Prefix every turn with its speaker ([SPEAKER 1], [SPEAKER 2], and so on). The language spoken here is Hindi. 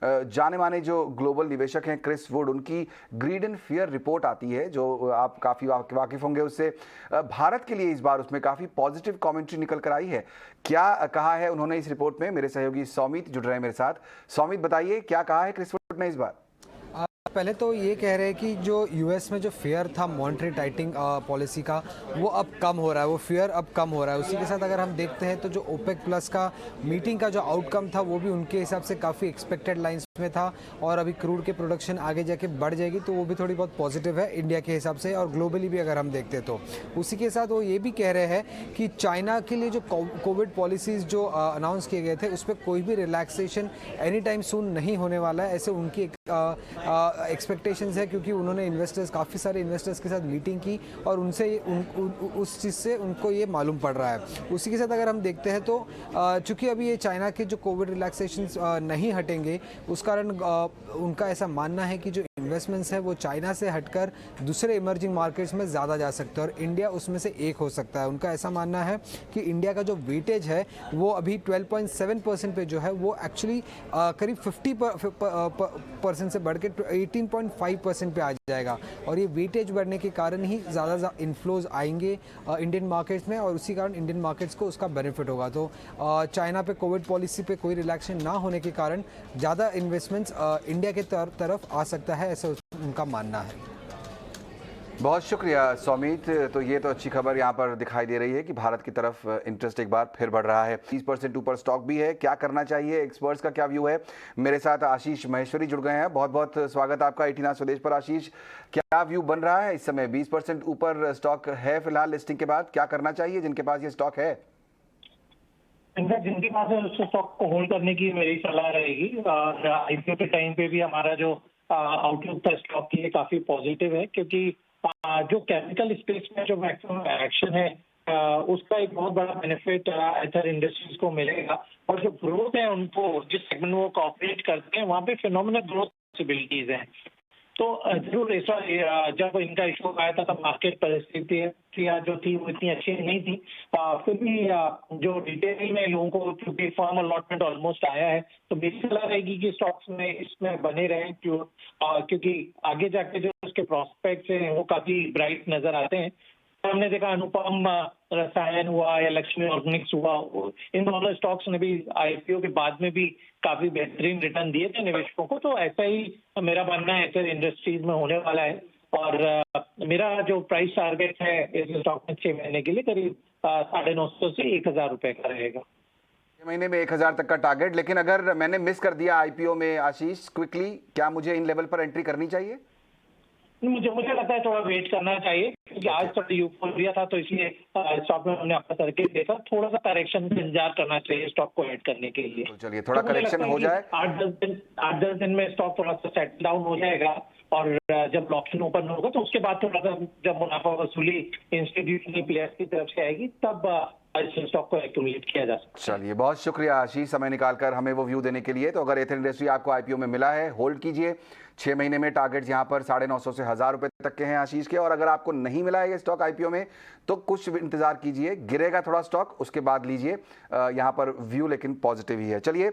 [SPEAKER 1] जाने माने जो ग्लोबल निवेशक हैं क्रिस वुड, उनकी ग्रीड एंड फियर रिपोर्ट आती है जो आप काफ़ी वाकिफ होंगे उससे। भारत के लिए इस बार उसमें काफ़ी पॉजिटिव कमेंट्री निकल कर आई है। क्या कहा है उन्होंने इस रिपोर्ट में? मेरे सहयोगी सौमित जुड़ रहे हैं मेरे साथ। सौमित, बताइए क्या कहा है क्रिस वुड ने इस बार?
[SPEAKER 2] पहले तो ये कह रहे हैं कि जो यूएस में जो फेयर था मॉनेटरी टाइटिंग पॉलिसी का, वो अब कम हो रहा है, वो फेयर अब कम हो रहा है। उसी के साथ अगर हम देखते हैं तो जो ओपेक प्लस का मीटिंग का जो आउटकम था वो भी उनके हिसाब से काफ़ी एक्सपेक्टेड लाइंस में था, और अभी क्रूड के प्रोडक्शन आगे जाके बढ़ जाएगी तो वो भी थोड़ी बहुत पॉजिटिव है इंडिया के हिसाब से, और ग्लोबली भी अगर हम देखते हैं तो। उसी के साथ वो ये भी कह रहे हैं कि चाइना के लिए जो कोविड पॉलिसीज़ जो अनाउंस किए गए थे उस पर कोई भी रिलैक्सेशन एनी टाइम सून नहीं होने वाला है, ऐसे उनकी एक्सपेक्टेशंस है, क्योंकि उन्होंने काफ़ी सारे इन्वेस्टर्स के साथ मीटिंग की और उनसे उस चीज़ से उनको ये मालूम पड़ रहा है। उसी के साथ अगर हम देखते हैं तो चूंकि अभी ये चाइना के जो कोविड रिलैक्सेशंस नहीं हटेंगे, उस कारण उनका ऐसा मानना है कि जो इन्वेस्टमेंट्स है वो चाइना से हटकर दूसरे इमर्जिंग मार्केट्स में ज़्यादा जा सकते हैं और इंडिया उसमें से एक हो सकता है। उनका ऐसा मानना है कि इंडिया का जो वेटेज है वो अभी 12.7% पे जो है वो एक्चुअली करीब 50% से बढ़ के 18.5% पे आ जाएगा, और ये वेटेज बढ़ने के कारण ही ज़्यादा इन्फ्लोज आएंगे इंडियन मार्केट्स में, और उसी कारण इंडियन मार्केट्स को उसका बेनिफिट होगा। तो चाइना पे कोविड पॉलिसी पे कोई रिलैक्सेशन ना होने के कारण ज़्यादा इन्वेस्टमेंट्स इंडिया के तरफ आ सकता है, ऐसा उनका मानना है।
[SPEAKER 1] बहुत शुक्रिया सौमित। तो ये तो अच्छी खबर यहाँ पर दिखाई दे रही है कि भारत की तरफ इंटरेस्ट एक बार फिर बढ़ रहा है। 30% ऊपर स्टॉक भी है। क्या करना चाहिए, एक्सपर्ट्स का क्या व्यू है? मेरे साथ आशीष महेश्वरी जुड़ गए हैं। बहुत बहुत स्वागत आपका 18 स्वदेश पर। आशीष, क्या व्यू बन रहा है इस समय? 20% ऊपर स्टॉक है फिलहाल लिस्टिंग के बाद। क्या करना चाहिए जिनके पास ये स्टॉक है?
[SPEAKER 3] जिनके पास है उसको स्टॉक को होल्ड करने की मेरी सलाह रहेगी। और आईपीओ के टाइम पे भी हमारा जो आउटलुक था स्टॉक के लिए काफी पॉजिटिव है, क्योंकि जो केमिकल स्पेस में जो मैक्सिमम एक्शन है उसका एक बहुत बड़ा बेनिफिट एथर इंडस्ट्रीज को मिलेगा, और जो ग्रोथ है उनको जिस सेगमेंट में वो कॉपरेट करते हैं वहाँ पे फिनोमिनल ग्रोथ पॉसिबिलिटीज हैं। तो जरूर इस बार जब इनका इशू आया था तब मार्केट परिस्थितियां जो थी वो इतनी अच्छी नहीं थी। फिर भी जो डिटेल में लोगों को क्योंकि फर्म अलॉटमेंट ऑलमोस्ट आया है, तो मेरी सलाह रहेगी कि स्टॉक्स में इसमें बने रहें, क्योंकि आगे जाके जो उसके प्रोस्पेक्ट्स हैं वो काफी ब्राइट नजर आते हैं। हमने देखा अनुपम रसायन हुआ या लक्ष्मी ऑर्गेनिक्स हुआ, इन दोनों स्टॉक्स ने भी आईपीओ के बाद में भी काफी बेहतरीन रिटर्न दिए थे निवेशकों को। तो ऐसा ही मेरा मानना है एथर इंडस्ट्रीज में होने वाला है, और मेरा जो प्राइस टारगेट है इस स्टॉक में 6 महीने के लिए करीब 950 से 1000 रुपए का रहेगा।
[SPEAKER 1] 6 महीने में 1000 तक का टारगेट। लेकिन अगर मैंने मिस कर दिया आईपीओ में आशीष, क्विकली, क्या मुझे इन लेवल पर एंट्री करनी चाहिए?
[SPEAKER 3] मुझे लगता है थोड़ा वेट करना चाहिए, क्योंकि आज थोड़ा यूफोरिया था तो इसलिए स्टॉक में हमने आपका सर्किट देखा। थोड़ा सा करेक्शन का इंतजार करना चाहिए स्टॉक को ऐड करने के लिए।
[SPEAKER 1] तो चलिए थोड़ा करेक्शन हो जाए,
[SPEAKER 3] 8-10 दिन में स्टॉक थोड़ा सा सेटल डाउन हो जाएगा, और जब ऑप्शन ओपन होगा तो उसके बाद थोड़ा सा जब मुनाफा वसूली इंस्टीट्यूशनल प्लेयर्स की तरफ से आएगी तब स्टॉक को एक्यूमुलेट किया जा सकता है।
[SPEAKER 1] चलिए बहुत शुक्रिया आशीष समय निकालकर हमें वो व्यू देने के लिए। तो अगर एथर इंडस्ट्री आपको आईपीओ में मिला है, होल्ड कीजिए। 6 महीने में टारगेट्स यहाँ पर 950 से 1000 रुपए तक के हैं आशीष के। और अगर आपको नहीं मिला है ये स्टॉक आईपीओ में तो कुछ इंतजार कीजिए, गिरेगा थोड़ा स्टॉक, उसके बाद लीजिए। यहाँ पर व्यू लेकिन पॉजिटिव ही है। चलिए।